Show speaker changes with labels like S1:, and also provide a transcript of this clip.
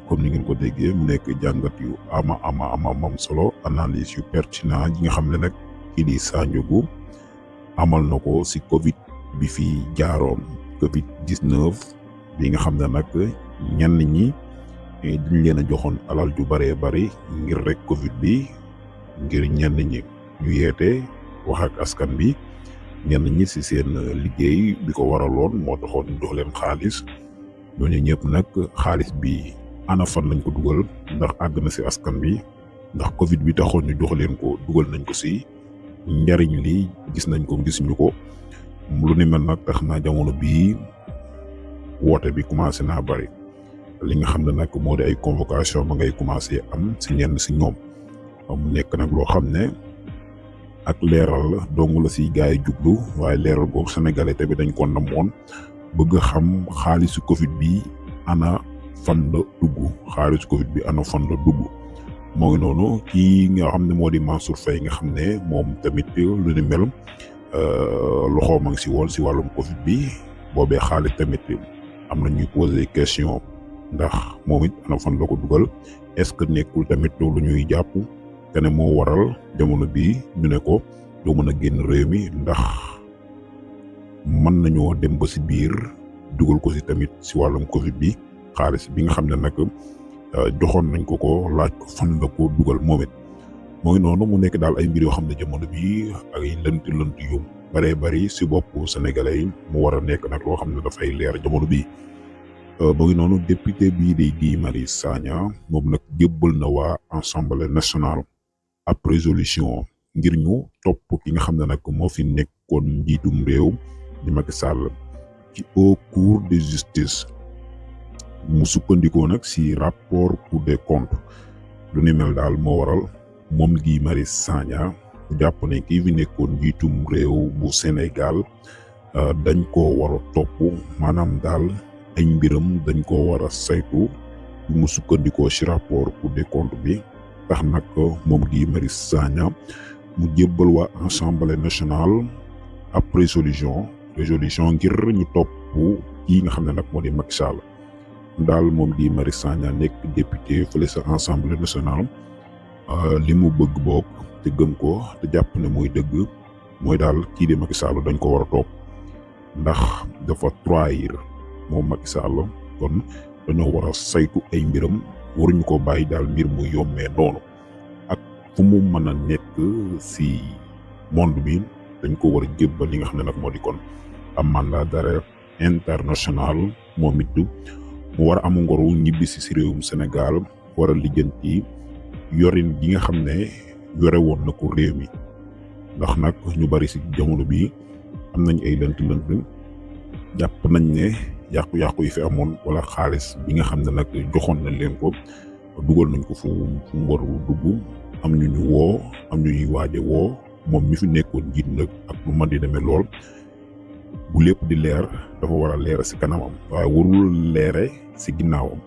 S1: comme ni ngeen ko déggee mu nekk jàngat yu am solo analyse yu pertinent yi nga xam ne nag kii di Sandiogou amal na ko si Covid bi fi jaaroon Covid 19 bi nga xam ne nag ñenn ñi duñ leen a joxoon alal ju bëree bëri ngir rek Covid bi ngir ñenn ñi ñu yeete wax ak askan bi ñenn ñi si seen liggéey bi ko waraloon moo taxoon ñu jox leen xaalis ñooñu ñëpp nag xaalis bi ana fan lañ ko dugal ndax àgg na si askan bi ndax Covid bi taxoon ñu jox leen ko dugal nañ ko si njariñ li gis nañ ko gisuñu ko lu ni mel nag tax na jamono bii woote bi commencé naa bëri li nga xam ne nag moo di ay convocation ba ngay commencé am si ñenn si ñoom mu nekk nag loo xam ne ak leeral dong la si gars yi jublu waaye leeral googu sénégalais tamit dañ ko namoon bëgg xam xaalisu Covid bi ana fan la dugg xaalisu Covid bi ana fan la dugg moo ngi noonu kii nga xam ne moo di Mansour Faye nga xam ne moom tamit lu ni mel loxoom a ngi si woon si wàllum Covid bi boobee xaalis tamit am na ñuy poser question ndax moom it ana fan la ko dugal est-ce que nekkul tamit lu ñuy jàpp te ne moo waral jamono bii ñu ne ko doo mën a génn réew mi ndax mën nañoo dem ba si biir dugal ko si tamit si wàllum Covid bi xaalis bi nga xam ne nag joxoon nañ ko laaj ko fan la ko dugal moom it moo ngi noonu mu nekk daal ay mbir yoo xam ne jamono bi ay lënt yu bëree bëri si boppu sénégalais yi mu war a nekk nag loo xam ne dafay leer jamono bii moo ngi noonu député bii di Guy Marius Sagna moom nag jébbal na waa Assemblée nationale ab résolution ngir ñu topp ki nga xam ne nag moo fi nekkoon njiitum réew di Macky Sall ci Haute Cour de justice mu sukkandikoo nag si rapport Cour des comptes lu ni mel daal moo waral moom Guy Marius Sagna jàpp ne kii fi nekkoon njiitum réew bu Sénégal dañ koo war a topp maanaam daal ay mbiram dañ koo war a saytu mu sukkandikoo si rapport Cour des comptes bi tax nag moom Guy Marius Sagna mu jébbal waa Assemblée nationale ab résolution ngir ñu topp kii nga xam ne nag moo di Macky Sall daal moom Guy Marius Sagna nekk député fële sa Assemblée nationale li mu bëgg bokk te gëm ko te jàpp ne mooy dëgg mooy daal kii di Macky Sall dañ ko war a topp ndax dafa trahir moom Macky Sall kon dañoo war a saytu ay mbiram waruñu ko bàyyi daal mbir mu yombee noonu ak fu mu mën a nekk si monde bi dañ ko war a jébbal li nga xam ne nag moo di kon am mandat d'arrêt international moom it mu war a am ngoru ñibbi si réewum Sénégal war a lijjanti yorin gi nga xam ne yore woon na ko réew mi ndax nag ñu bari si jamono bi am nañ ay lënt jàpp nañ ne yàqu-yàqu yi fi amoon wala xaalis bi nga xam ne nag joxoon nañ leen ko dugal nañ ko fu mu warul dugg am ñu ñu woo am ñu ñuy waaje woo moom mi fi nekkoon njiit nag ak lu mën di demee lool bu lépp di leer dafa war a leer si kanamam waaye warul leere si ginnaawam